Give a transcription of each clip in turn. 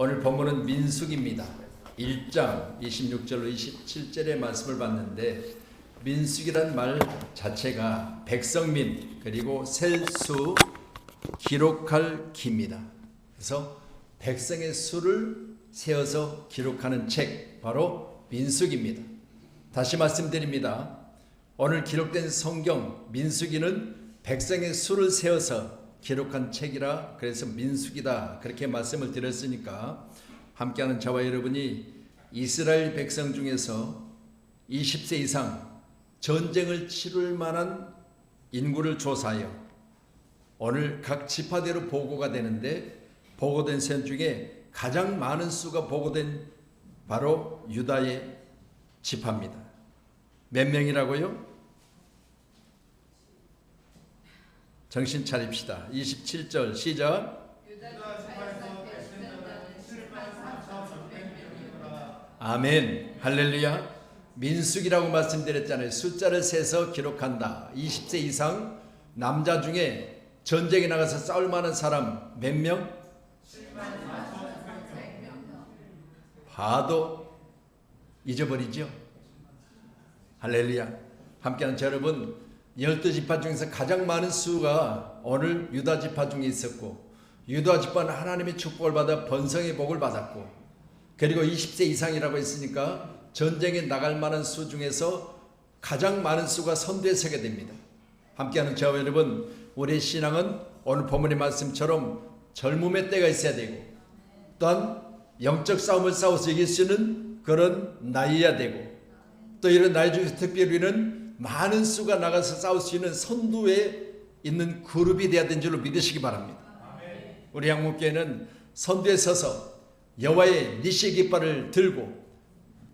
오늘 본문은 민수기입니다. 1장 26절로 27절의 말씀을 봤는데, 민수기란 말 자체가 백성민 그리고 셀수 기록할 기입니다. 그래서 백성의 수를 세어서 기록하는 책, 바로 민수기입니다. 다시 말씀드립니다. 오늘 기록된 성경 민수기는 백성의 수를 세어서 기록한 책이라 그래서 민수기다, 그렇게 말씀을 드렸으니까 함께하는 저와 여러분이 이스라엘 백성 중에서 20세 이상 전쟁을 치를 만한 인구를 조사하여 오늘 각 지파대로 보고가 되는데, 보고된 셈 중에 가장 많은 수가 보고된 바로 유다의 지파입니다. 몇 명이라고요? 정신 차립시다. 27절 시작. 아멘, 할렐루야. 민수기라고 말씀드렸잖아요. 숫자를 세서 기록한다. 20세 이상 남자 중에 전쟁에 나가서 싸울 만한 사람 몇 명? 봐도 잊어버리죠. 할렐루야. 함께하는 저 여러분, 12지파 중에서 가장 많은 수가 오늘 유다 지파 중에 있었고, 유다 지파는 하나님의 축복을 받아 번성의 복을 받았고, 그리고 20세 이상이라고 했으니까 전쟁에 나갈 만한 수 중에서 가장 많은 수가 선두에 서게 됩니다. 함께하는 저와 여러분, 우리의 신앙은 오늘 본문의 말씀처럼 젊음의 때가 있어야 되고, 또한 영적 싸움을 싸워서 이길 수 있는 그런 나이여야 되고, 또 이런 나이 중에서 특별히 우리는 많은 수가 나가서 싸울 수 있는 선두에 있는 그룹이 되어야 되는 줄로 믿으시기 바랍니다. 우리 한국교회는 선두에 서서 여호와의 니시 깃발을 들고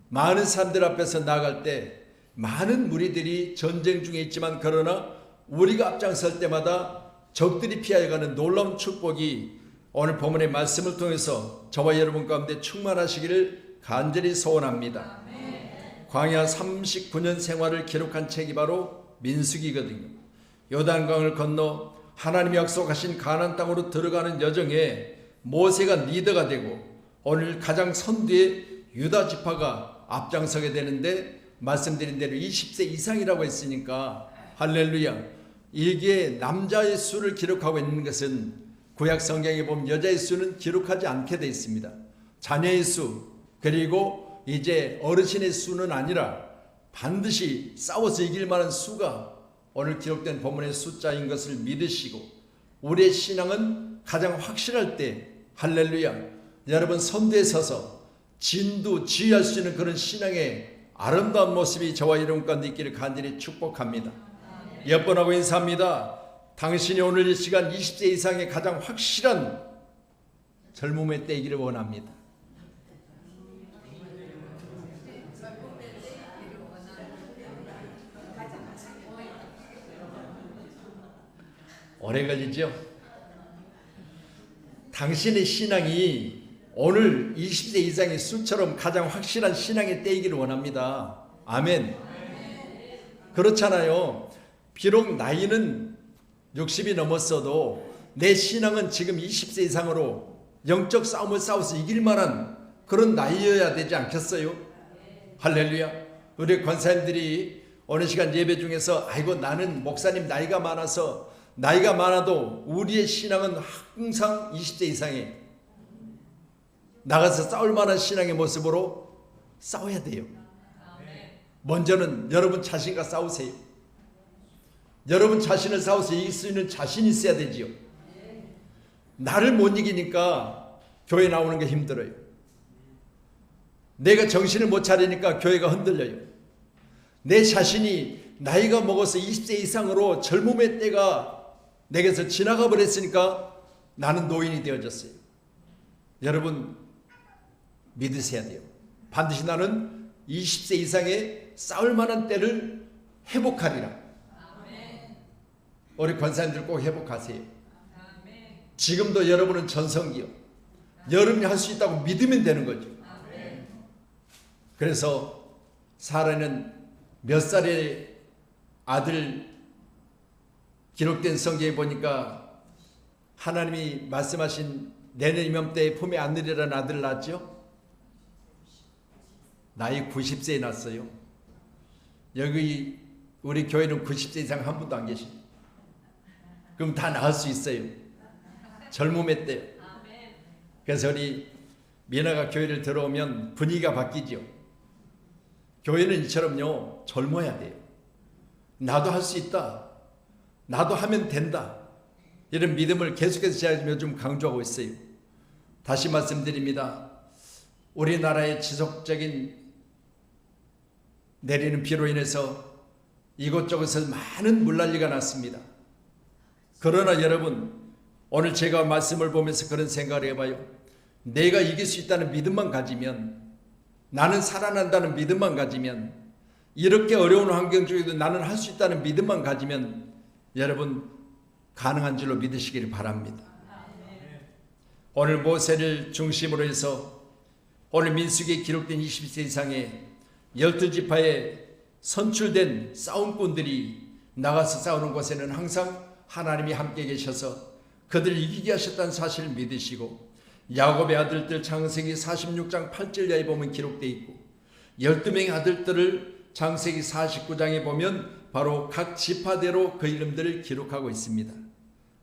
많은 사람들 앞에서 나아갈 때, 많은 무리들이 전쟁 중에 있지만 그러나 우리가 앞장설 때마다 적들이 피하여가는 놀라운 축복이 오늘 본문의 말씀을 통해서 저와 여러분 가운데 충만하시기를 간절히 소원합니다. 광야 39년 생활을 기록한 책이 바로 민수기거든요. 요단강을 건너 하나님이 약속하신 가나안 땅으로 들어가는 여정에 모세가 리더가 되고, 오늘 가장 선두에 유다 지파가 앞장서게 되는데, 말씀드린 대로 20세 이상이라고 했으니까 할렐루야. 이게 남자의 수를 기록하고 있는 것은 구약 성경에 보면 여자의 수는 기록하지 않게 되어 있습니다. 자녀의 수, 그리고 이제 어르신의 수는 아니라 반드시 싸워서 이길 만한 수가 오늘 기록된 본문의 숫자인 것을 믿으시고, 우리의 신앙은 가장 확실할 때 할렐루야, 여러분 선두에 서서 진두 지휘할 수 있는 그런 신앙의 아름다운 모습이 저와 여러분 가운데 있기를 간절히 축복합니다. 예번하고 인사합니다. 당신이 오늘 이 시간 20세 이상의 가장 확실한 젊음의 때이기를 원합니다. 오래 걸리죠? 당신의 신앙이 오늘 20세 이상의 수처럼 가장 확실한 신앙의 때이기를 원합니다. 아멘. 그렇잖아요. 비록 나이는 60이 넘었어도 내 신앙은 지금 20세 이상으로 영적 싸움을 싸워서 이길 만한 그런 나이여야 되지 않겠어요? 할렐루야. 우리 권사님들이 어느 시간 예배 중에서 아이고 나는 목사님 나이가 많아도 우리의 신앙은 항상 20세 이상에 나가서 싸울 만한 신앙의 모습으로 싸워야 돼요. 먼저는 여러분 자신과 싸우세요. 여러분 자신을 싸워서 이길 수 있는 자신이 있어야 되지요. 나를 못 이기니까 교회 나오는 게 힘들어요. 내가 정신을 못 차리니까 교회가 흔들려요. 내 자신이 나이가 먹어서 20세 이상으로 젊음의 때가 내게서 지나가 버렸으니까 나는 노인이 되어졌어요. 여러분 믿으셔야 돼요. 반드시 나는 20세 이상의 싸울 만한 때를 회복하리라. 우리 권사님들 꼭 회복하세요. 지금도 여러분은 전성기요. 여러분이 할 수 있다고 믿으면 되는 거죠. 그래서 사라는 몇 살의 아들 기록된 성경에 보니까 하나님이 말씀하신 내년 이맘때에 품에 안으리라는 아들을 낳았죠. 나이 90세에 낳았어요. 여기 우리 교회는 90세 이상 한 분도 안 계십니다. 그럼 다 낳을 수 있어요. 젊음의 때. 그래서 우리 미나가 교회를 들어오면 분위기가 바뀌죠. 교회는 이처럼요, 젊어야 돼요. 나도 할 수 있다. 나도 하면 된다. 이런 믿음을 계속해서 제가 요즘 강조하고 있어요. 다시 말씀드립니다. 우리나라의 지속적인 내리는 비로 인해서 이곳저곳에서 많은 물난리가 났습니다. 그러나 여러분, 오늘 제가 말씀을 보면서 그런 생각을 해봐요. 내가 이길 수 있다는 믿음만 가지면, 나는 살아난다는 믿음만 가지면, 이렇게 어려운 환경 중에도 나는 할 수 있다는 믿음만 가지면 여러분 가능한 줄로 믿으시기를 바랍니다. 오늘 모세를 중심으로 해서 오늘 민수기에 기록된 20세 이상의 12지파에 선출된 싸움꾼들이 나가서 싸우는 곳에는 항상 하나님이 함께 계셔서 그들을 이기게 하셨다는 사실을 믿으시고, 야곱의 아들들 창세기 46장 8절에 보면 기록되어 있고, 12명의 아들들을 창세기 49장에 보면 바로 각 지파대로 그 이름들을 기록하고 있습니다.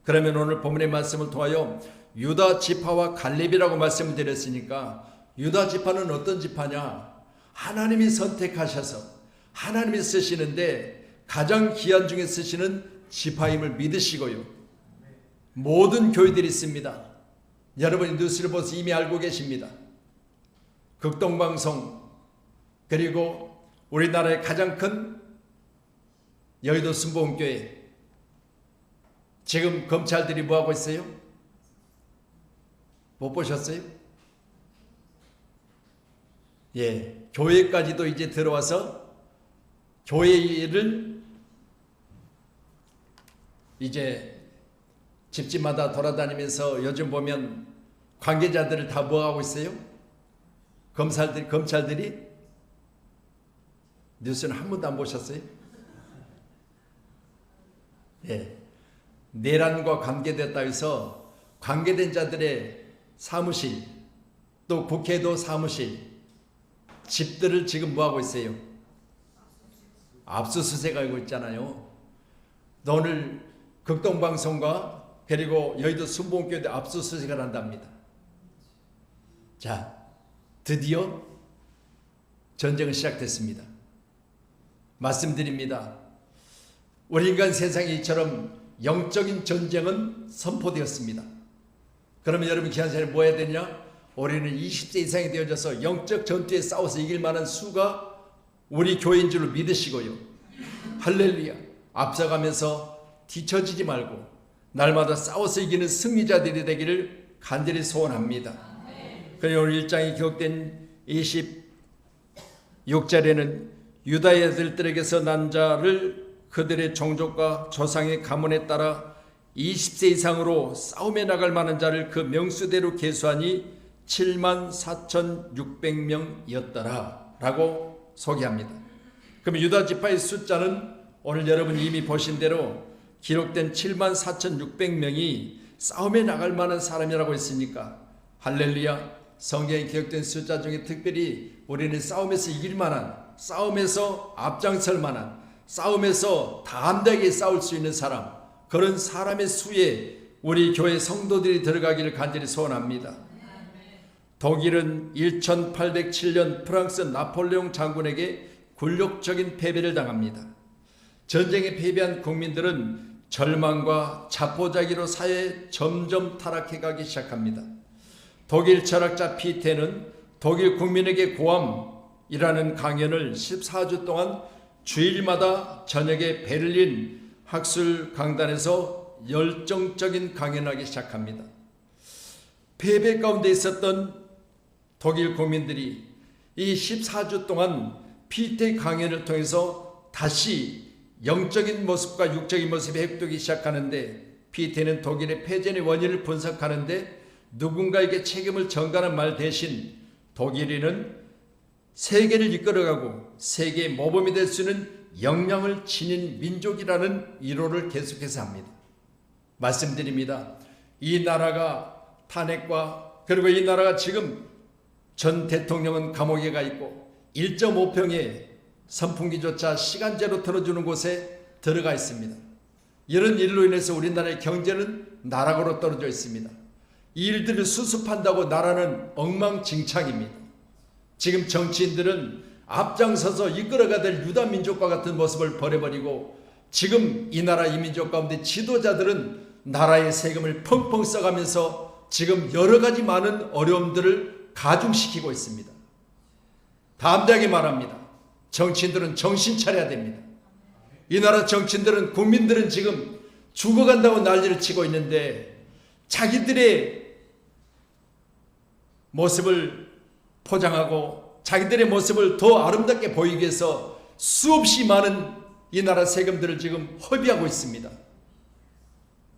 그러면 오늘 본문의 말씀을 통하여 유다 지파와 갈렙이라고 말씀을 드렸으니까, 유다 지파는 어떤 지파냐? 하나님이 선택하셔서 하나님이 쓰시는데 가장 귀한 중에 쓰시는 지파임을 믿으시고요. 모든 교회들이 있습니다. 여러분이 뉴스를 보서 이미 알고 계십니다. 극동방송, 그리고 우리나라의 가장 큰 여의도 순복음교회, 지금 검찰들이 뭐하고 있어요? 못 보셨어요? 예, 교회까지도 이제 들어와서 교회를 이제 집집마다 돌아다니면서 요즘 보면 관계자들을 다 뭐하고 있어요? 검찰들이 뉴스는 한 번도 안 보셨어요? 예, 내란과 관계됐다 해서 관계된 자들의 사무실, 또 국회도 사무실, 집들을 지금 뭐하고 있어요? 압수수색하고 있잖아요. 오늘 극동방송과 그리고 여의도 순복음교회도 압수수색을 한답니다. 자, 드디어 전쟁은 시작됐습니다. 말씀드립니다. 우리 인간 세상에 이처럼 영적인 전쟁은 선포되었습니다. 그러면 여러분 귀한 사람이 뭐 해야 되냐? 우리는 20세 이상이 되어져서 영적 전투에 싸워서 이길 만한 수가 우리 교회인 줄로 믿으시고요. 할렐루야. 앞서가면서 뒤처지지 말고 날마다 싸워서 이기는 승리자들이 되기를 간절히 소원합니다. 그리고 오늘 1장에 기록된 26절에는 유다의 아들들에게서 난 자를 그들의 종족과 조상의 가문에 따라 20세 이상으로 싸움에 나갈 만한 자를 그 명수대로 계수하니 74,600명이었더라 라고 소개합니다. 그럼 유다 지파의 숫자는 오늘 여러분이 이미 보신 대로 기록된 74,600명이 싸움에 나갈 만한 사람이라고 했으니까, 할렐루야, 성경에 기록된 숫자 중에 특별히 우리는 싸움에서 이길 만한, 싸움에서 앞장설 만한, 싸움에서 담대하게 싸울 수 있는 사람, 그런 사람의 수에 우리 교회 성도들이 들어가기를 간절히 소원합니다. 독일은 1807년 프랑스 나폴레옹 장군에게 굴욕적인 패배를 당합니다. 전쟁에 패배한 국민들은 절망과 자포자기로 사회에 점점 타락해가기 시작합니다. 독일 철학자 피테는 독일 국민에게 고함이라는 강연을 14주 동안 주일마다 저녁에 베를린 학술 강단에서 열정적인 강연하기 시작합니다. 패배 가운데 있었던 독일 국민들이 이 14주 동안 피테 강연을 통해서 다시 영적인 모습과 육적인 모습이 회복되기 시작하는데, 피테는 독일의 패전의 원인을 분석하는데 누군가에게 책임을 전가하는 말 대신 독일인은 세계를 이끌어가고 세계의 모범이 될 수 있는 역량을 지닌 민족이라는 위로를 계속해서 합니다. 말씀드립니다. 이 나라가 탄핵과 그리고 이 나라가 지금 전 대통령은 감옥에 가 있고 1.5평의 선풍기조차 시간제로 틀어주는 곳에 들어가 있습니다. 이런 일로 인해서 우리나라의 경제는 나락으로 떨어져 있습니다. 이 일들을 수습한다고 나라는 엉망진창입니다. 지금 정치인들은 앞장서서 이끌어가야 될 유다민족과 같은 모습을 버려버리고 지금 이 나라 이민족 가운데 지도자들은 나라의 세금을 펑펑 써가면서 지금 여러 가지 많은 어려움들을 가중시키고 있습니다. 담대하게 말합니다. 정치인들은 정신 차려야 됩니다. 이 나라 정치인들은 국민들은 지금 죽어간다고 난리를 치고 있는데 자기들의 모습을 포장하고 자기들의 모습을 더 아름답게 보이기 위해서 수없이 많은 이 나라 세금들을 지금 허비하고 있습니다.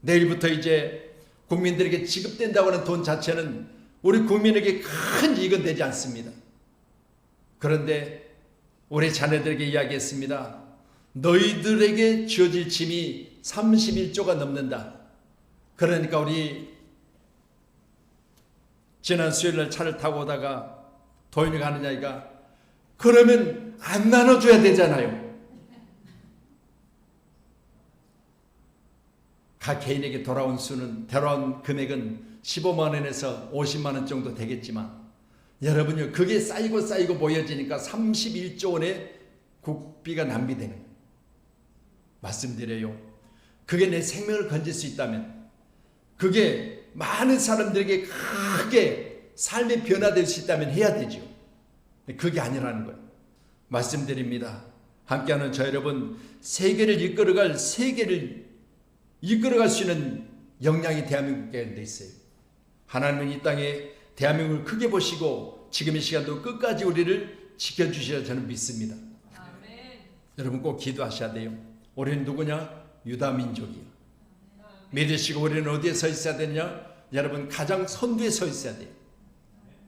내일부터 이제 국민들에게 지급된다고 하는 돈 자체는 우리 국민에게 큰 이익은 되지 않습니다. 그런데 우리 자녀들에게 이야기했습니다. 너희들에게 지어질 짐이 31조가 넘는다. 그러니까 우리 지난 수요일날 차를 타고 오다가 도인이 가는 아이가 그러면 안 나눠줘야 되잖아요. 각 개인에게 돌아온 금액은 15만 원에서 50만 원 정도 되겠지만 여러분요, 그게 쌓이고 모여지니까 31조 원의 국비가 낭비되는 거예요. 말씀드려요. 그게 내 생명을 건질 수 있다면, 그게 많은 사람들에게 크게 삶의 변화될 수 있다면 해야 되죠. 그게 아니라는 거예요. 말씀드립니다. 함께하는 저 여러분, 세계를 이끌어갈 수 있는 역량이 대한민국에 돼 있어요. 하나님은 이 땅에 대한민국을 크게 보시고 지금 이 시간도 끝까지 우리를 지켜주시라 저는 믿습니다. 아멘. 여러분 꼭 기도하셔야 돼요. 우리는 누구냐? 유다민족이요. 믿으시고 우리는 어디에 서 있어야 되냐? 여러분 가장 선두에 서 있어야 돼요.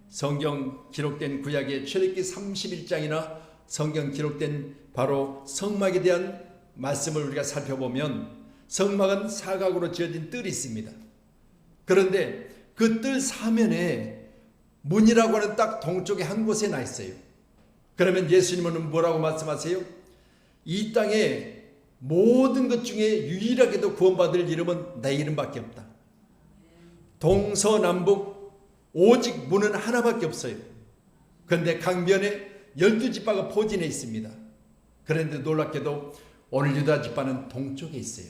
성경 기록된 구약의 출애굽기 31장이나 성경 기록된 바로 성막에 대한 말씀을 우리가 살펴보면 성막은 사각으로 지어진 뜰이 있습니다. 그런데 그 뜰 사면에 문이라고 하는 딱 동쪽에 한 곳에 나 있어요. 그러면 예수님은 뭐라고 말씀하세요? 이 땅에 모든 것 중에 유일하게도 구원받을 이름은 내 이름밖에 없다. 동서남북 오직 문은 하나밖에 없어요. 그런데 강변에 12지파가 포진해 있습니다. 그런데 놀랍게도 오늘 유다지파는 동쪽에 있어요.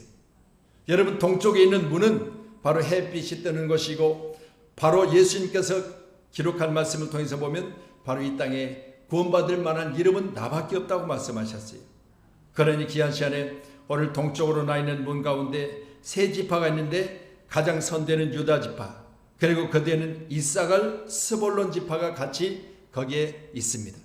여러분 동쪽에 있는 문은 바로 햇빛이 뜨는 것이고 바로 예수님께서 기록한 말씀을 통해서 보면 바로 이 땅에 구원받을 만한 이름은 나밖에 없다고 말씀하셨어요. 그러니 귀한 시간에 오늘 동쪽으로 나 있는 문 가운데 세 지파가 있는데 가장 선대는 유다 지파, 그리고 그 뒤에는 이사갈 스볼론 지파가 같이 거기에 있습니다.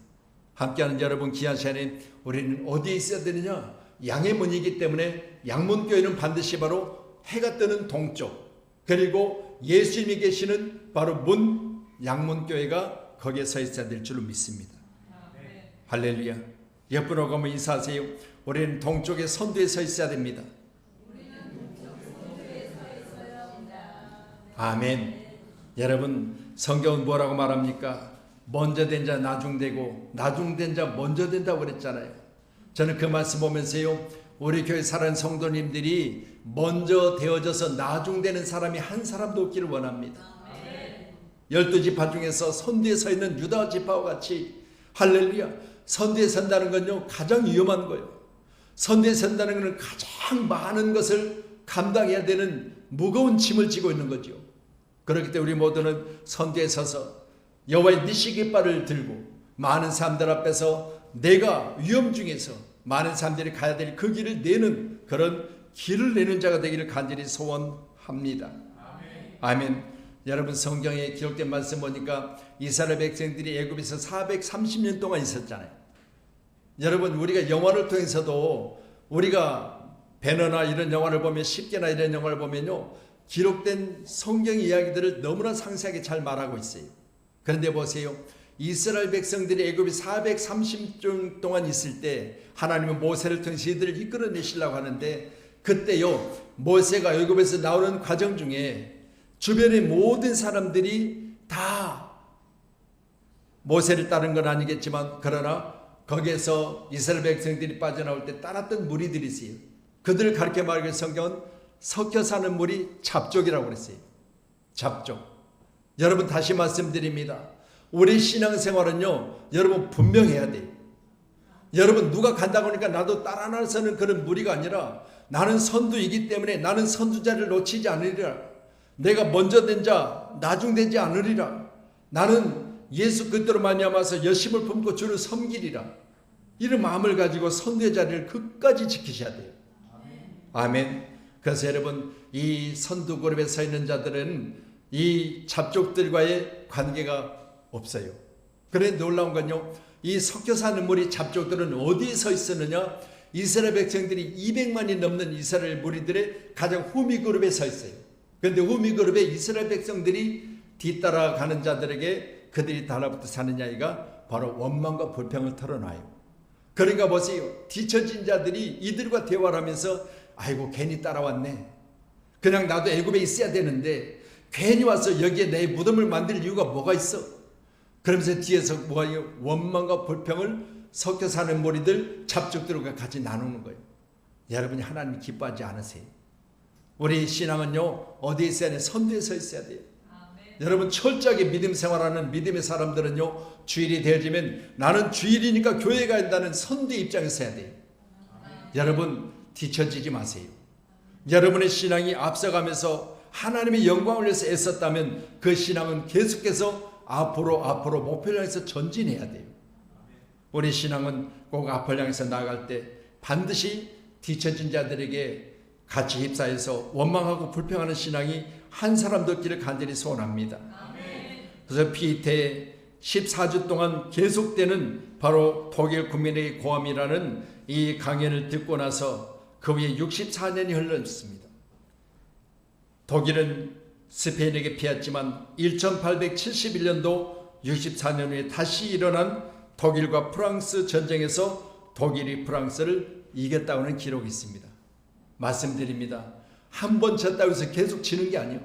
함께하는 여러분 귀한 시간에 우리는 어디에 있어야 되느냐? 양의 문이기 때문에 양문교회는 반드시 바로 해가 뜨는 동쪽, 그리고 예수님이 계시는 바로 문 양문교회가 거기에 서 있어야 될 줄로 믿습니다. 아멘. 할렐루야. 옆으로 가면 인사하세요. 우리는 동쪽의 선두에 서 있어야 됩니다. 아멘. 여러분 성경은 뭐라고 말합니까? 먼저 된 자 나중되고 나중된 자 먼저 된다고 그랬잖아요. 저는 그 말씀 보면서요, 우리 교회 살아있는 성도님들이 먼저 되어져서 나중되는 사람이 한 사람도 없기를 원합니다. 12지파 중에서 선두에 서 있는 유다 지파와 같이, 할렐루야, 선두에 선다는 건요 가장 위험한 거예요. 선두에 선다는 것은 가장 많은 것을 감당해야 되는 무거운 짐을 지고 있는 거죠. 그렇기 때문에 우리 모두는 선두에 서서 여호와의 니시깃발을 들고 많은 사람들 앞에서 내가 위험 중에서 많은 사람들이 가야 될 그 길을 내는, 그런 길을 내는 자가 되기를 간절히 소원합니다. 아멘. 아멘. 여러분 성경에 기록된 말씀 보니까 이스라엘 백성들이 애굽에서 430년 동안 있었잖아요. 여러분 우리가 영화를 통해서도, 우리가 배너나 이런 영화를 보면, 십계나 이런 영화를 보면요, 기록된 성경 이야기들을 너무나 상세하게 잘 말하고 있어요. 그런데 보세요, 이스라엘 백성들이 애굽에 430년 동안 있을 때 하나님은 모세를 통해서 이들을 이끌어내시려고 하는데, 그때요 모세가 애굽에서 나오는 과정 중에 주변의 모든 사람들이 다 모세를 따른 건 아니겠지만 그러나 거기에서 이스라엘 백성들이 빠져나올 때 따랐던 무리들이 있어요. 그들을 가르쳐 말하기를 성경은 섞여 사는 물이 잡족이라고 그랬어요. 잡족. 여러분 다시 말씀드립니다. 우리 신앙생활은요, 여러분 분명해야 돼요. 여러분 누가 간다고 하니까 나도 따라 나서는 그런 무리가 아니라 나는 선두이기 때문에 나는 선두자를 놓치지 않으리라. 내가 먼저 된 자 나중되지 않으리라. 나는 예수 그리스도로 말미암아서 열심을 품고 주를 섬기리라. 이런 마음을 가지고 선두의 자리를 끝까지 지키셔야 돼요. 아멘. 그래서 여러분 이 선두 그룹에 서 있는 자들은 이 잡족들과의 관계가 없어요. 그런데 놀라운 건요, 이 섞여 사는 무리 잡족들은 어디에 서 있었느냐? 이스라엘 백성들이 200만이 넘는 이스라엘 무리들의 가장 후미 그룹에 서 있어요. 그런데 후미 그룹에 이스라엘 백성들이 뒤따라가는 자들에게 그들이 달라붙어 사는 이야기가 바로 원망과 불평을 털어놔요. 그러니까 보세요. 뒤처진 자들이 이들과 대화를 하면서 아이고 괜히 따라왔네. 그냥 나도 애굽에 있어야 되는데 괜히 와서 여기에 내 무덤을 만들 이유가 뭐가 있어? 그러면서 뒤에서 뭐가 원망과 불평을 섞여 사는 무리들 잡족들과 같이 나누는 거예요. 여러분이 하나님 기뻐하지 않으세요? 우리 신앙은요 어디에 있어야 돼요? 선두에 서 있어야 돼요. 여러분 철저하게 믿음 생활하는 믿음의 사람들은요 주일이 되어지면 나는 주일이니까 교회 가야 한다는 선두의 입장에 서야 돼요. 여러분 뒤처지지 마세요. 여러분의 신앙이 앞서가면서 하나님의 영광을 위해서 애썼다면 그 신앙은 계속해서 앞으로 목표를 향해서 전진해야 돼요. 우리 신앙은 꼭 앞을 향해서 나아갈 때 반드시 뒤처진 자들에게 같이 휩싸여서 원망하고 불평하는 신앙이 한 사람도 없기를 간절히 소원합니다. 그래서 피이테 14주 동안 계속되는 바로 독일 국민의 고함이라는 이 강연을 듣고 나서 그 후에 64년이 흘렀습니다. 독일은 스페인에게 피했지만 1871년도 64년 후에 다시 일어난 독일과 프랑스 전쟁에서 독일이 프랑스를 이겼다고는 기록이 있습니다. 말씀드립니다. 한 번 졌다고 해서 계속 지는 게 아니에요.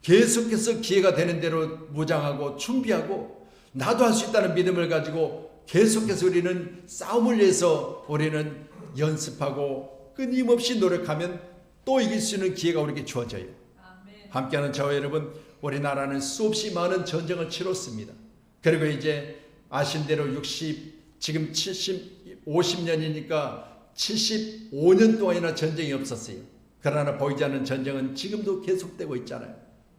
계속해서 기회가 되는 대로 무장하고 준비하고 나도 할 수 있다는 믿음을 가지고 계속해서 우리는 싸움을 위해서 우리는 연습하고 끊임없이 노력하면 또 이길 수 있는 기회가 우리에게 주어져요. 함께하는 저와 여러분, 우리나라는 수없이 많은 전쟁을 치렀습니다. 그리고 이제 아신 대로 지금 50년이니까 75년 동안이나 전쟁이 없었어요. 그러나 보이지 않는 전쟁은 지금도 계속되고 있잖아요.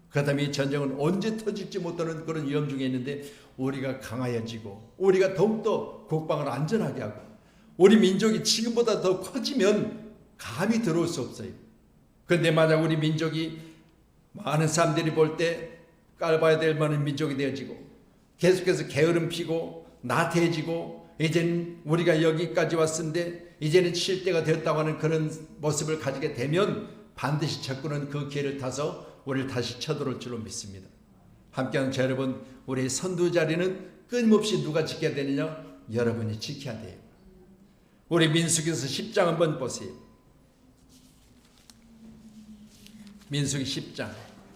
그렇다면 이 전쟁은 언제 터질지 못하는 그런 위험 중에 있는데 우리가 강하여지고 우리가 더욱더 국방을 안전하게 하고 우리 민족이 지금보다 더 커지면 감히 들어올 수 없어요. 그런데 만약 우리 민족이 많은 사람들이 볼 때 깔봐야 될 만한 민족이 되어지고 계속해서 게으름 피고 나태해지고 이제는 우리가 여기까지 왔는데 이제는 쉴 때가 되었다고 하는 그런 모습을 가지게 되면 반드시 적군은 그 기회를 타서 우리를 다시 쳐들어올 줄로 믿습니다. 함께하는 저 여러분, 우리의 선두 자리는 끊임없이 누가 지켜야 되느냐? 여러분이 지켜야 돼요. 우리 민수기서 10장 한번 보세요. 민수기 10장.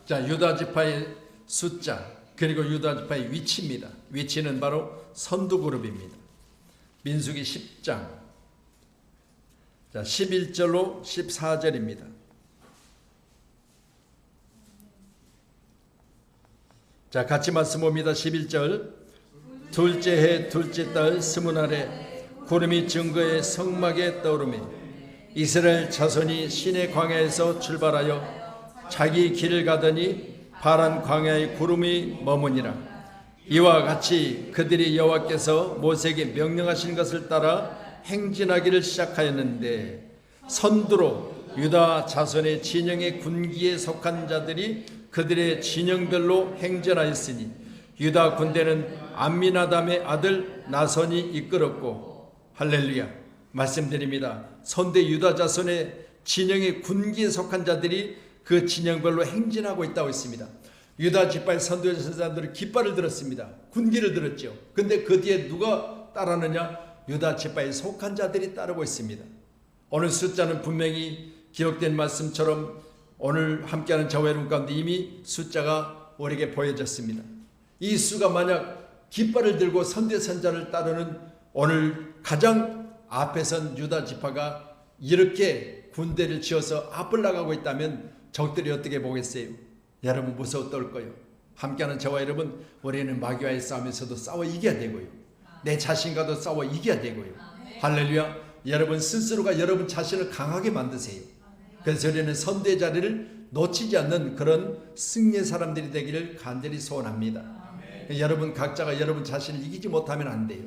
자, 유다 지파의 숫자 그리고 유다 지파의 위치입니다. 위치는 바로 선두 그룹입니다. 민수기 10장. 자, 11절로 14절입니다. 자, 같이 말씀 봅니다. 11절. 둘째 해 둘째 달 스무날에 구름이 증거의 성막에 떠오르매 이스라엘 자손이 시내 광야에서 출발하여 자기 길을 가더니 파란 광야의 구름이 머무니라. 이와 같이 그들이 여호와께서 모세에게 명령하신 것을 따라 행진하기를 시작하였는데 선두로 유다 자손의 진영의 군기에 속한 자들이 그들의 진영별로 행전하였으니 유다 군대는 암미나담의 아들 나손이 이끌었고, 할렐루야, 말씀드립니다. 선대 유다 자손의 진영의 군기에 속한 자들이 그 진영별로 행진하고 있다고 했습니다. 유다 지파의 선두 제사장들은 깃발을 들었습니다. 군기를 들었죠. 근데 그 뒤에 누가 따르느냐? 유다 지파에 속한 자들이 따르고 있습니다. 오늘 숫자는 분명히 기록된 말씀처럼 오늘 함께하는 저와 여러분 가운데 이미 숫자가 우리에게 보여졌습니다. 이 수가 만약 깃발을 들고 선대선자를 따르는 오늘 가장 앞에 선 유다 지파가 이렇게 군대를 지어서 앞을 나가고 있다면 적들이 어떻게 보겠어요? 여러분 무서워 떨 거예요. 함께하는 저와 여러분, 우리는 마귀와의 싸움에서도 싸워 이겨야 되고요. 내 자신과도 싸워 이겨야 되고요. 할렐루야. 여러분 스스로가 여러분 자신을 강하게 만드세요. 그래서 우리는 선대의 자리를 놓치지 않는 그런 승리의 사람들이 되기를 간절히 소원합니다. 여러분 각자가 여러분 자신을 이기지 못하면 안 돼요.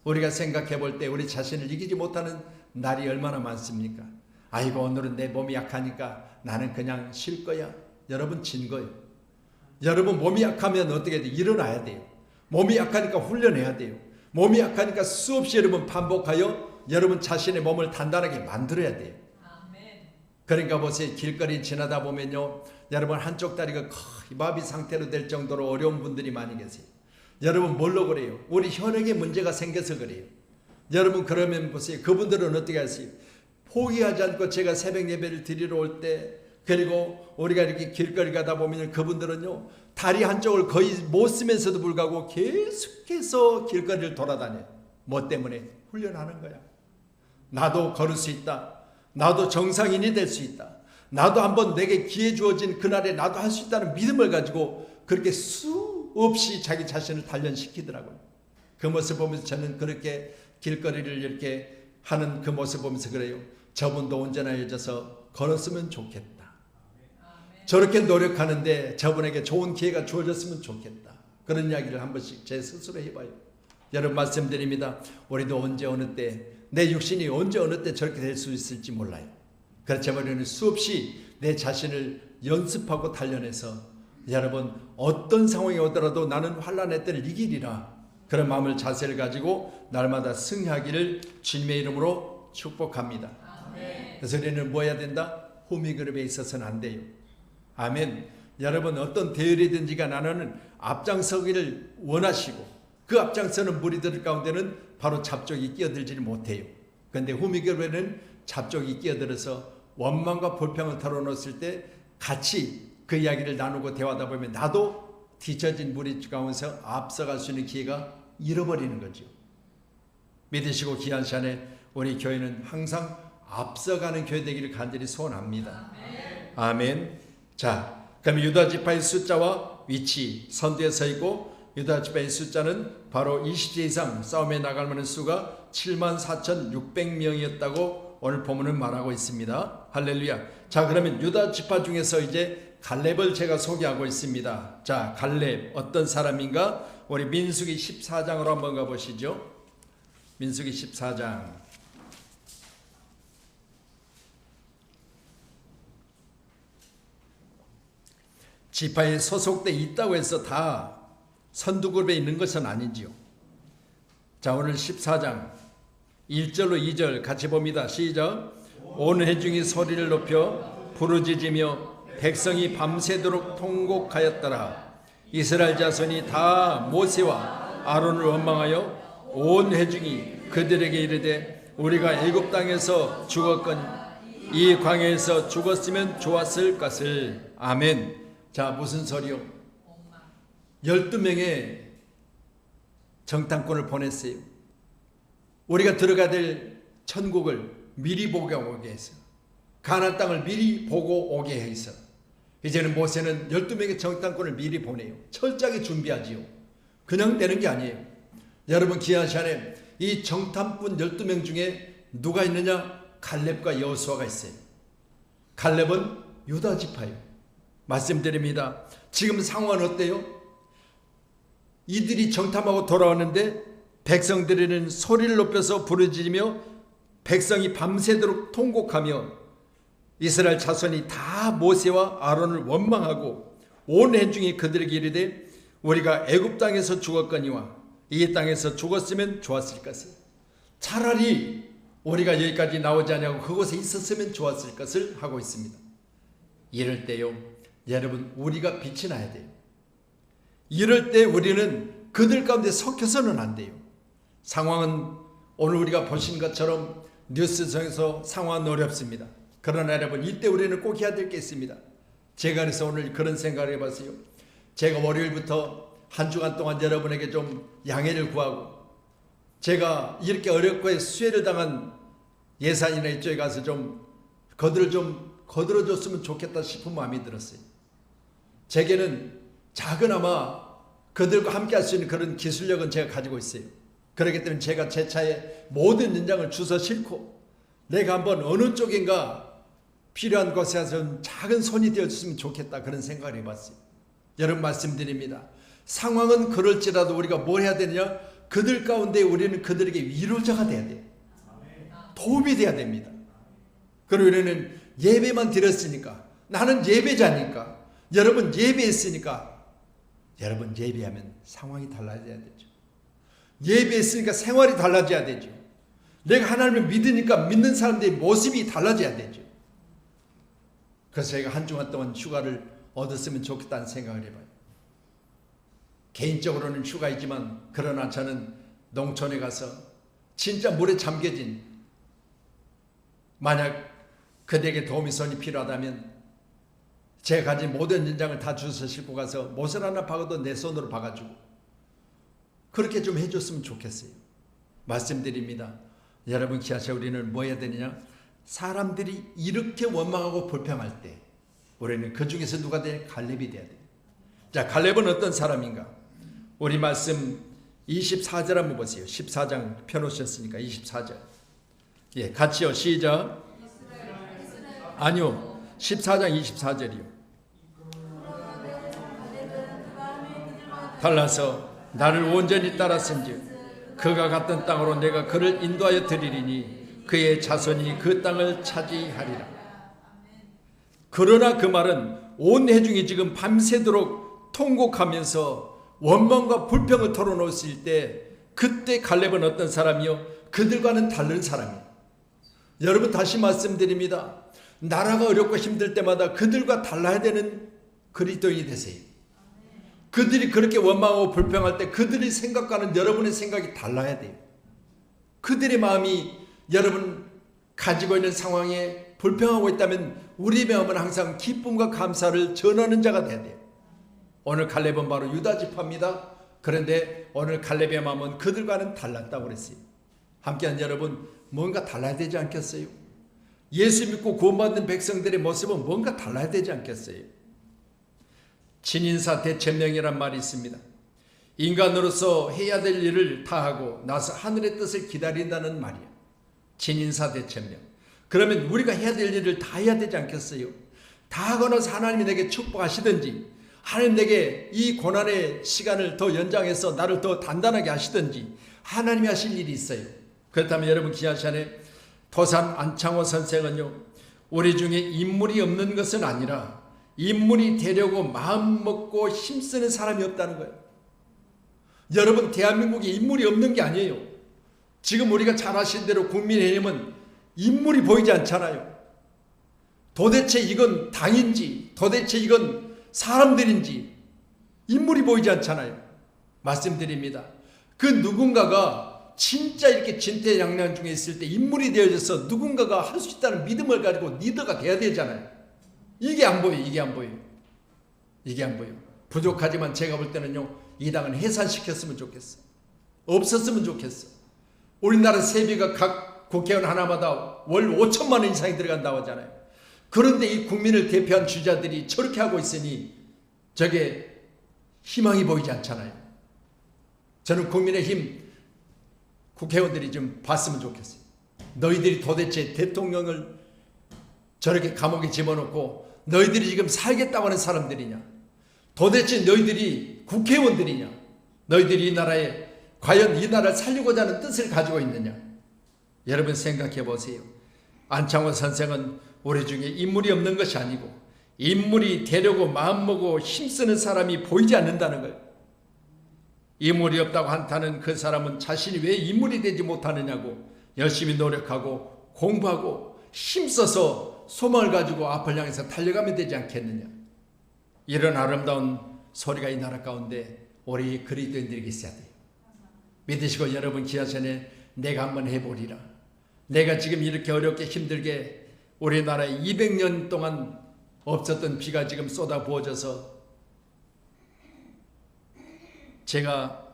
우리가 생각해 볼 때 우리 자신을 이기지 못하는 날이 얼마나 많습니까? 아이고 오늘은 내 몸이 약하니까 나는 그냥 쉴 거야. 여러분 진 거예요. 여러분 몸이 약하면 어떻게 돼요? 일어나야 돼요. 몸이 약하니까 훈련해야 돼요. 몸이 약하니까 수없이 여러분 반복하여 여러분 자신의 몸을 단단하게 만들어야 돼요. 그러니까 보세요. 길거리 지나다 보면요, 여러분 한쪽 다리가 거의 마비 상태로 될 정도로 어려운 분들이 많이 계세요. 여러분 뭘로 그래요? 우리 혈액에 문제가 생겨서 그래요. 여러분 그러면 보세요. 그분들은 어떻게 하세요? 포기하지 않고 제가 새벽 예배를 드리러 올 때, 그리고 우리가 이렇게 길거리 가다 보면 그분들은요, 다리 한쪽을 거의 못 쓰면서도 불구하고 계속해서 길거리를 돌아다녀요. 뭐 때문에? 훈련하는 거야. 나도 걸을 수 있다. 나도 정상인이 될 수 있다. 나도 한번 내게 기회 주어진 그날에 나도 할 수 있다는 믿음을 가지고 그렇게 수없이 자기 자신을 단련시키더라고요. 그 모습 보면서 저는 그렇게 길거리를 이렇게 하는 그 모습 보면서 그래요. 저분도 온전해져서 걸었으면 좋겠다. 저렇게 노력하는데 저분에게 좋은 기회가 주어졌으면 좋겠다. 그런 이야기를 한 번씩 제 스스로 해봐요. 여러분 말씀드립니다. 우리도 언제 어느 때 내 육신이 언제 어느 때 저렇게 될 수 있을지 몰라요. 그렇지만 우리는 수없이 내 자신을 연습하고 단련해서 여러분 어떤 상황이 오더라도 나는 환난의 때를 이기리라. 그런 마음을 자세를 가지고 날마다 승리하기를 주님의 이름으로 축복합니다. 아멘. 그래서 우리는 뭐 해야 된다? 호미그룹에 있어서는 안 돼요. 아멘. 여러분 어떤 대열이든지가 나는 앞장서기를 원하시고 그 앞장서는 무리들 가운데는 바로 잡족이 끼어들지를 못해요. 그런데 호미교회는 잡족이 끼어들어서 원망과 불평을 털어놓았을 때 같이 그 이야기를 나누고 대화하다 보면 나도 뒤처진 무리 가운데서 앞서갈 수 있는 기회가 잃어버리는 거죠. 믿으시고 귀한 시간에 우리 교회는 항상 앞서가는 교회 되기를 간절히 소원합니다. 아멘. 자, 그럼 유다 지파의 숫자와 위치 선두에 서 있고 유다 지파의 숫자는 바로 20세 이상 싸움에 나갈 만한 수가 74,600명이었다고 오늘 본문은 말하고 있습니다. 할렐루야. 자, 그러면 유다 지파 중에서 이제 갈렙을 제가 소개하고 있습니다. 자, 갈렙 어떤 사람인가? 우리 민수기 14장으로 한번 가보시죠. 민수기 14장. 지파에 소속돼 있다고 해서 다 선두그룹에 있는 것은 아니지요. 자, 오늘 14장 1절로 2절 같이 봅니다. 시작. 온 회중이 소리를 높여 부르짖으며 백성이 밤새도록 통곡하였더라. 이스라엘 자손이 다 모세와 아론을 원망하여 온 회중이 그들에게 이르되 우리가 애굽 땅에서 죽었거니 이 광야에서 죽었으면 좋았을 것을. 아멘. 자, 무슨 소리요? 12명의 정탐꾼을 보냈어요. 우리가 들어가야 될 천국을 미리 보고 오게 해서, 가나안 땅을 미리 보고 오게 해서, 이제는 모세는 12명의 정탐꾼을 미리 보내요. 철저하게 준비하지요. 그냥 되는 게 아니에요. 여러분 귀한 시간에 이 정탐꾼 12명 중에 누가 있느냐? 갈렙과 여호수아가 있어요. 갈렙은 유다 지파예요. 말씀드립니다. 지금 상황은 어때요? 이들이 정탐하고 돌아왔는데 백성들에는 소리를 높여서 부르짖으며 백성이 밤새도록 통곡하며 이스라엘 자손이 다 모세와 아론을 원망하고 온 회중이 그들에게 이르되 우리가 애굽 땅에서 죽었거니와 이 땅에서 죽었으면 좋았을 것을. 차라리 우리가 여기까지 나오지 않냐고 그곳에 있었으면 좋았을 것을 하고 있습니다. 이럴 때요, 여러분 우리가 빛이 나야 돼요. 이럴 때 우리는 그들 가운데 섞여서는 안 돼요. 상황은 오늘 우리가 보신 것처럼 뉴스에서 상황은 어렵습니다. 그러나 여러분, 이때 우리는 꼭 해야 될 게 있습니다. 제가 그래서 오늘 그런 생각을 해봤어요. 제가 월요일부터 한 주간 동안 여러분에게 좀 양해를 구하고, 제가 이렇게 어렵고 수혜를 당한 예산이나 이쪽에 가서 좀 거들어줬으면 좋겠다 싶은 마음이 들었어요. 제게는 작은아마 그들과 함께 할 수 있는 그런 기술력은 제가 가지고 있어요. 그렇기 때문에 제가 제 차에 모든 연장을 주워 싣고, 내가 한번 어느 쪽인가 필요한 곳에서 작은 손이 되어줬으면 좋겠다, 그런 생각을 해봤어요. 여러분, 말씀드립니다. 상황은 그럴지라도 우리가 뭘 해야 되느냐? 그들 가운데 우리는 그들에게 위로자가 돼야 돼요. 도움이 돼야 됩니다. 그리고 우리는 예배만 드렸으니까, 나는 예배자니까, 여러분 예배했으니까, 여러분 예배하면 상황이 달라져야 되죠. 예배했으니까 생활이 달라져야 되죠. 내가 하나님을 믿으니까 믿는 사람들의 모습이 달라져야 되죠. 그래서 제가 한 주간 동안 휴가를 얻었으면 좋겠다는 생각을 해봐요. 개인적으로는 휴가이지만, 그러나 저는 농촌에 가서 진짜 물에 잠겨진, 만약 그대에게 도움이 손이 필요하다면 제가 가진 모든 연장을 다 주워서 싣고 가서 못을 하나 박아도 내 손으로 박아주고, 그렇게 좀 해줬으면 좋겠어요. 말씀드립니다. 여러분, 기아차 우리는 뭐 해야 되느냐? 사람들이 이렇게 원망하고 불평할 때 우리는 그 중에서 누가 돼야? 갈렙이 돼야 돼요. 자, 갈렙은 어떤 사람인가? 우리 말씀 24절 한번 보세요. 14장 펴놓으셨으니까 24절. 예, 같이요. 시작. 아니요. 14장 24절이요. 달라서 나를 온전히 따랐은즉 그가 갔던 땅으로 내가 그를 인도하여 드리리니 그의 자손이 그 땅을 차지하리라. 그러나 그 말은 온 회중이 지금 밤새도록 통곡하면서 원망과 불평을 털어놓았을 때, 그때 갈렙은 어떤 사람이요? 그들과는 다른 사람이에요. 여러분, 다시 말씀드립니다. 나라가 어렵고 힘들 때마다 그들과 달라야 되는 그리스도인이 되세요. 그들이 그렇게 원망하고 불평할 때 그들의 생각과는 여러분의 생각이 달라야 돼요. 그들의 마음이 여러분 가지고 있는 상황에 불평하고 있다면 우리의 마음은 항상 기쁨과 감사를 전하는 자가 돼야 돼요. 오늘 갈렙은 바로 유다 지파입니다. 그런데 오늘 갈렙의 마음은 그들과는 달랐다고 그랬어요. 함께한 여러분, 뭔가 달라야 되지 않겠어요? 예수 믿고 구원받는 백성들의 모습은 뭔가 달라야 되지 않겠어요? 친인사 대천명이란 말이 있습니다. 인간으로서 해야 될 일을 다 하고 나서 하늘의 뜻을 기다린다는 말이야. 친인사 대천명. 그러면 우리가 해야 될 일을 다 해야 되지 않겠어요? 다 하고 나서 하나님이 내게 축복하시든지, 하나님 내게 이 고난의 시간을 더 연장해서 나를 더 단단하게 하시든지 하나님이 하실 일이 있어요. 그렇다면 여러분, 기한 시간에 도산 안창호 선생은요, 우리 중에 인물이 없는 것은 아니라 인물이 되려고 마음 먹고 힘쓰는 사람이 없다는 거예요. 여러분, 대한민국에 인물이 없는 게 아니에요. 지금 우리가 잘 아신 대로 국민의힘은 인물이 보이지 않잖아요. 도대체 이건 당인지, 도대체 이건 사람들인지 인물이 보이지 않잖아요. 말씀드립니다. 그 누군가가 진짜 이렇게 진퇴양난 중에 있을 때 인물이 되어져서 누군가가 할 수 있다는 믿음을 가지고 리더가 돼야 되잖아요. 이게 안 보여요. 이게 안 보여요. 이게 안 보여요. 부족하지만 제가 볼 때는요, 이 당은 해산시켰으면 좋겠어. 없었으면 좋겠어. 우리나라 세비가 각 국회의원 하나마다 월 5천만 원 이상이 들어간다고 하잖아요. 그런데 이 국민을 대표한 주자들이 저렇게 하고 있으니 저게 희망이 보이지 않잖아요. 저는 국민의힘 국회의원들이 좀 봤으면 좋겠어요. 너희들이 도대체 대통령을 저렇게 감옥에 집어넣고 너희들이 지금 살겠다고 하는 사람들이냐? 도대체 너희들이 국회의원들이냐? 너희들이 이 나라에 과연 이 나라를 살리고자 하는 뜻을 가지고 있느냐? 여러분 생각해 보세요. 안창호 선생은 우리 중에 인물이 없는 것이 아니고 인물이 되려고 마음먹고 힘쓰는 사람이 보이지 않는다는 거예요. 인물이 없다고 한다는 그 사람은 자신이 왜 인물이 되지 못하느냐고 열심히 노력하고 공부하고 힘써서 소망을 가지고 앞을 향해서 달려가면 되지 않겠느냐. 이런 아름다운 소리가 이 나라 가운데 우리 그리스도인들에게 있어야 돼요. 믿으시고 여러분, 기아 전에 내가 한번 해보리라. 내가 지금 이렇게 어렵게 힘들게 우리나라에 200년 동안 없었던 비가 지금 쏟아 부어져서 제가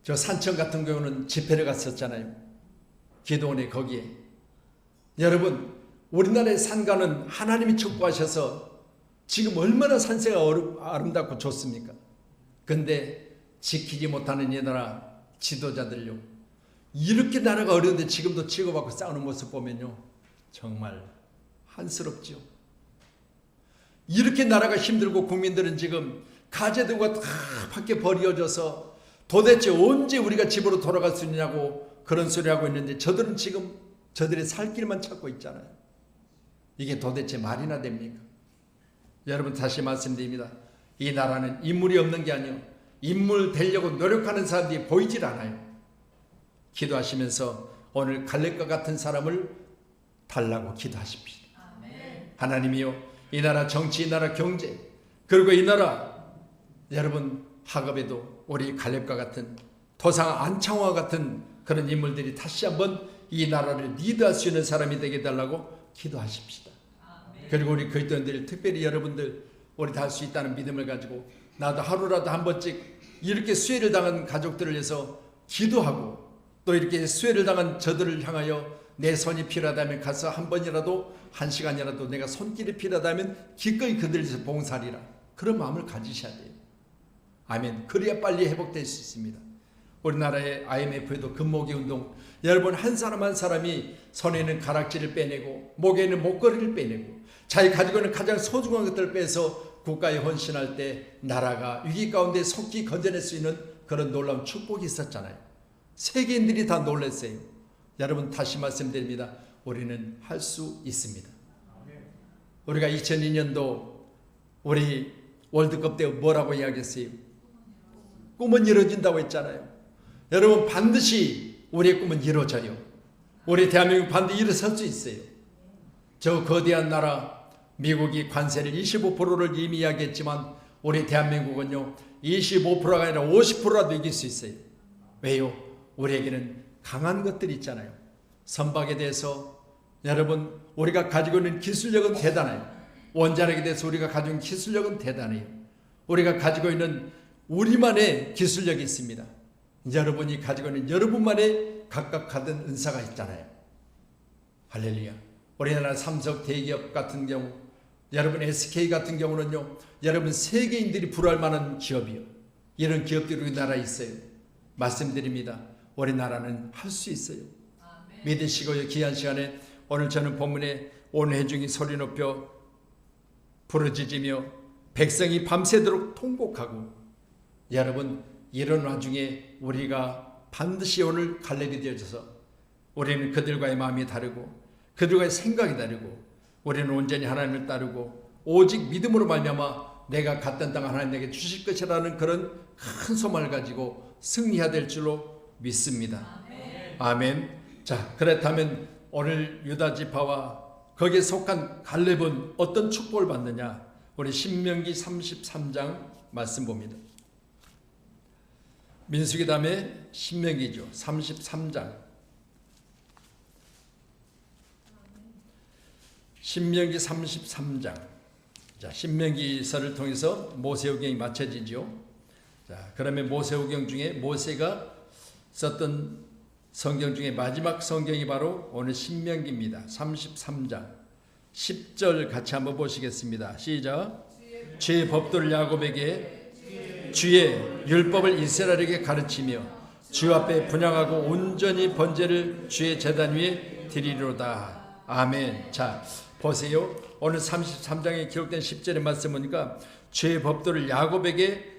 저 산청 같은 경우는 집회를 갔었잖아요. 기도원에 거기에. 여러분, 우리나라의 산가는 하나님이 축복하셔서 지금 얼마나 산세가 아름답고 좋습니까? 근데 지키지 못하는 이 나라 지도자들요, 이렇게 나라가 어려운데 지금도 치고받고 싸우는 모습 보면요, 정말 한스럽죠. 이렇게 나라가 힘들고 국민들은 지금 가재들과 다 밖에 버려져서 도대체 언제 우리가 집으로 돌아갈 수 있냐고 그런 소리 하고 있는데, 저들은 지금 저들의 살 길만 찾고 있잖아요. 이게 도대체 말이나 됩니까? 여러분, 다시 말씀드립니다. 이 나라는 인물이 없는 게 아니에요. 인물 되려고 노력하는 사람들이 보이질 않아요. 기도하시면서 오늘 갈렙과 같은 사람을 달라고 기도하십시오. 하나님이요, 이 나라 정치, 이 나라 경제, 그리고 이 나라 여러분 학업에도 우리 갈렙과 같은 도상 안창호와 같은 그런 인물들이 다시 한번 이 나라를 리드할 수 있는 사람이 되게 해달라고 기도하십시다. 그리고 우리 그리스도인들, 특별히 여러분들, 우리 다 할 수 있다는 믿음을 가지고 나도 하루라도 한 번씩 이렇게 수혜를 당한 가족들을 위해서 기도하고, 또 이렇게 수혜를 당한 저들을 향하여 내 손이 필요하다면 가서 한 번이라도, 한 시간이라도 내가 손길이 필요하다면 기꺼이 그들을 위해서 봉사하리라, 그런 마음을 가지셔야 돼요. 아멘. 그래야 빨리 회복될 수 있습니다. 우리나라의 IMF에도 금모기 운동, 여러분 한 사람 한 사람이 손에 있는 가락지를 빼내고 목에 있는 목걸이를 빼내고 자기 가지고 있는 가장 소중한 것들을 빼서 국가에 헌신할 때 나라가 위기 가운데 속히 건져낼 수 있는 그런 놀라운 축복이 있었잖아요. 세계인들이 다 놀랐어요. 여러분, 다시 말씀드립니다. 우리는 할 수 있습니다. 우리가 2002년도 우리 월드컵 때 뭐라고 이야기했어요? 꿈은 이루어진다고 했잖아요. 여러분, 반드시 우리의 꿈은 이루어져요. 우리 대한민국 반드시 일어설 수 있어요. 저 거대한 나라 미국이 관세를 25%를 이미 이야기했지만 우리 대한민국은요 25%가 아니라 50%라도 이길 수 있어요. 왜요? 우리에게는 강한 것들이 있잖아요. 선박에 대해서 여러분 우리가 가지고 있는 기술력은 대단해요. 원자력에 대해서 우리가 가지고 있는 기술력은 대단해요. 우리가 가지고 있는 우리만의 기술력이 있습니다. 여러분이 가지고 있는 여러분만의 각각 받은 은사가 있잖아요. 할렐루야. 우리나라 삼성 대기업 같은 경우, 여러분 SK 같은 경우는요, 여러분 세계인들이 부러워할 만한 기업이요. 이런 기업들이 우리나라에 있어요. 말씀드립니다. 우리나라는 할 수 있어요. 믿으시고요. 귀한 시간에 오늘 저는 본문에 온 회중이 소리 높여 부르짖으며 백성이 밤새도록 통곡하고, 여러분 이런 와중에 우리가 반드시 오늘 갈렙이 되어져서 우리는 그들과의 마음이 다르고 그들과의 생각이 다르고 우리는 온전히 하나님을 따르고 오직 믿음으로 말미암아 내가 갔던 땅 하나님 내게 주실 것이라는 그런 큰 소망을 가지고 승리해야 될 줄로 믿습니다. 아멘. 자, 그렇다면 오늘 유다 지파와 거기에 속한 갈렙은 어떤 축복을 받느냐? 우리 신명기 33장 말씀 봅니다. 민수기 다음에 신명기죠. 33장. 신명기 33장. 자, 신명기서를 통해서 모세오경이 마쳐지죠. 자, 그러면 모세오경 중에 모세가 썼던 성경 중에 마지막 성경이 바로 오늘 신명기입니다. 33장 10절 같이 한번 보시겠습니다. 시작. 주의 법도를 야곱에게 주의 율법을 이스라엘에게 가르치며 주 앞에 분향하고 온전히 번제를 주의 제단 위에 드리리로다. 아멘. 자, 보세요. 오늘 33장에 기록된 10절의 말씀 보니까 주의 법도를 야곱의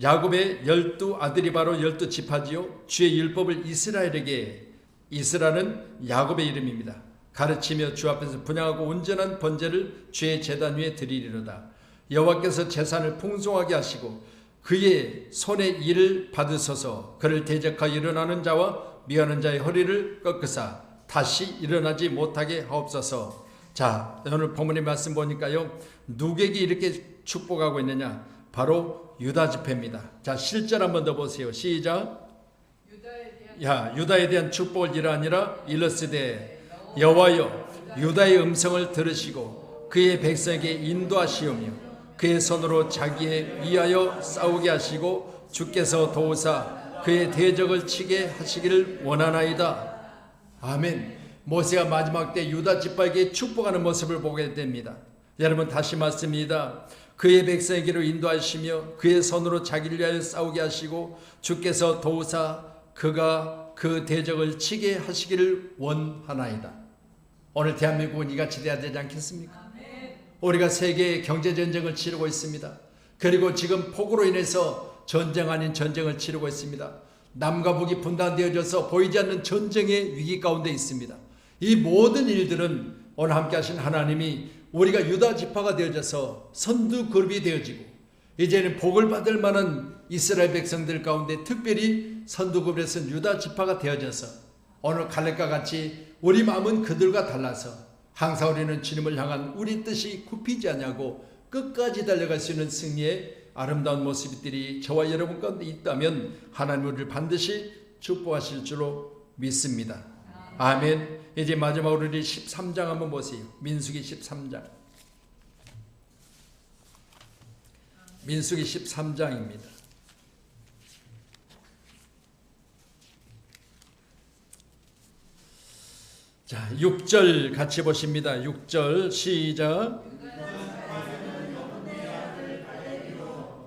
12 아들이 바로 12지파지요. 주의 율법을 이스라엘에게, 이스라엘은 야곱의 이름입니다. 가르치며 주 앞에서 분향하고 온전한 번제를 주의 제단 위에 드리리로다. 여호와께서 제산을 풍성하게 하시고 그의 손의 일을 받으소서. 그를 대적하여 일어나는 자와 미워하는 자의 허리를 꺾으사 다시 일어나지 못하게 하옵소서. 자, 오늘 본문의 말씀 보니까요, 누구에게 이렇게 축복하고 있느냐? 바로 유다 지파입니다. 자, 실절 한번 더 보세요. 시작. 유다에 대한 축복을 이러하니라. 일러스되 여호와여 유다의 음성을 들으시고 그의 백성에게 인도하시오며 그의 손으로 자기에 위하여 싸우게 하시고 주께서 도우사 그의 대적을 치게 하시기를 원하나이다. 아멘. 모세가 마지막 때 유다 지파에게 축복하는 모습을 보게 됩니다. 여러분 다시 말씀입니다. 그의 백성에게로 인도하시며 그의 손으로 자기를 위하여 싸우게 하시고 주께서 도우사 그가 그 대적을 치게 하시기를 원하나이다. 오늘 대한민국은 이같이 돼야 되지 않겠습니까? 우리가 세계의 경제전쟁을 치르고 있습니다. 그리고 지금 폭우로 인해서 전쟁 아닌 전쟁을 치르고 있습니다. 남과 북이 분단되어져서 보이지 않는 전쟁의 위기 가운데 있습니다. 이 모든 일들은 오늘 함께 하신 하나님이 우리가 유다 지파가 되어져서 선두 그룹이 되어지고 이제는 복을 받을 만한 이스라엘 백성들 가운데 특별히 선두 그룹에서 유다 지파가 되어져서 오늘 갈렙과 같이 우리 마음은 그들과 달라서 항상 우리는 주님을 향한 우리 뜻이 굽히지 않냐고 끝까지 달려갈 수 있는 승리의 아름다운 모습들이 저와 여러분 가운데 있다면 하나님 우리를 반드시 축복하실 줄로 믿습니다. 아멘. 이제 마지막으로 우리 13장 한번 보세요. 민수기 13장. 민수기 13장입니다. 자, 6절 같이 보십니다. 6절 시작.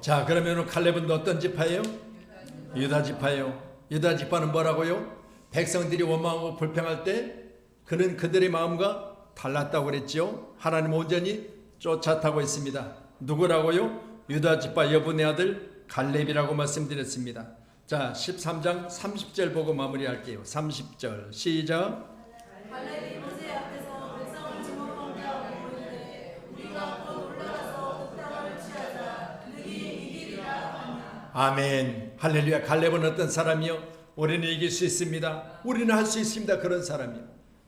자, 그러면 칼렙은 어떤 지파예요? 유다 지파예요. 유다 지파는 뭐라고요? 백성들이 원망하고 불평할 때 그는 그들의 마음과 달랐다고 그랬죠. 하나님 온전히 쫓아타고 있습니다. 누구라고요? 유다 지파 여분의 아들 갈렙이라고 말씀드렸습니다. 자, 13장 30절 보고 마무리할게요. 30절 시작. 갈렙이 모세 앞에서 백성을 증오하게 하고 보이되 우리가 곧 올라가서 그 땅을 취하자 그들이 이기리라 하며. 아멘. 할렐루야. 갈렙은 어떤 사람이요? 우리는 이길 수 있습니다. 우리는 할 수 있습니다. 그런 사람이요.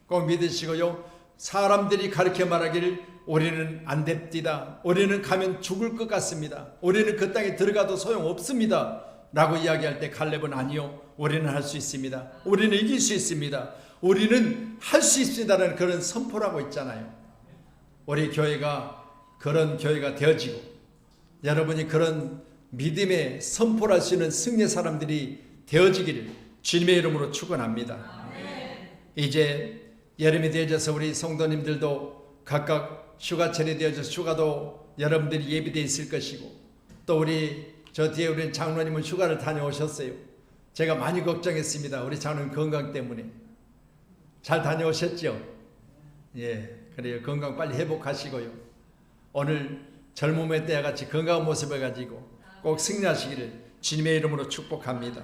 꼭 믿으시고요. 사람들이 가르쳐 말하기를 우리는 안 됩디다. 우리는 가면 죽을 것 같습니다. 우리는 그 땅에 들어가도 소용없습니다. 라고 이야기할 때 갈렙은 아니요. 우리는 할 수 있습니다. 우리는 이길 수 있습니다. 우리는 할 수 있습니다라는 그런 선포를 하고 있잖아요. 우리 교회가 그런 교회가 되어지고 여러분이 그런 믿음의 선포를 할 수 있는 승리의 사람들이 되어지기를 주님의 이름으로 축원합니다. 이제 여름이 되어져서 우리 성도님들도 각각 휴가철이 되어져서 휴가도 여러분들이 예비되어 있을 것이고 또 우리 저 뒤에 우리 장로님은 휴가를 다녀오셨어요. 제가 많이 걱정했습니다. 우리 장로님 건강 때문에. 잘 다녀오셨죠? 예, 그래요. 건강 빨리 회복하시고요. 오늘 젊음의 때와 같이 건강한 모습을 가지고 꼭 승리하시기를 주님의 이름으로 축복합니다.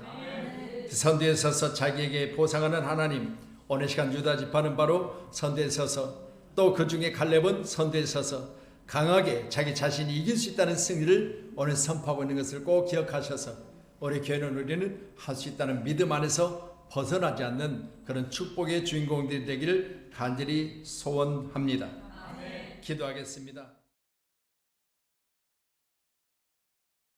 선두에 서서 자기에게 보상하는 하나님, 오늘 시간 유다 지파는 바로 선두에 서서 또 그 중에 갈렙은 선두에 서서 강하게 자기 자신이 이길 수 있다는 승리를 오늘 선포하고 있는 것을 꼭 기억하셔서 우리 교회는 우리는 할 수 있다는 믿음 안에서 벗어나지 않는 그런 축복의 주인공들이 되기를 간절히 소원합니다. 기도하겠습니다.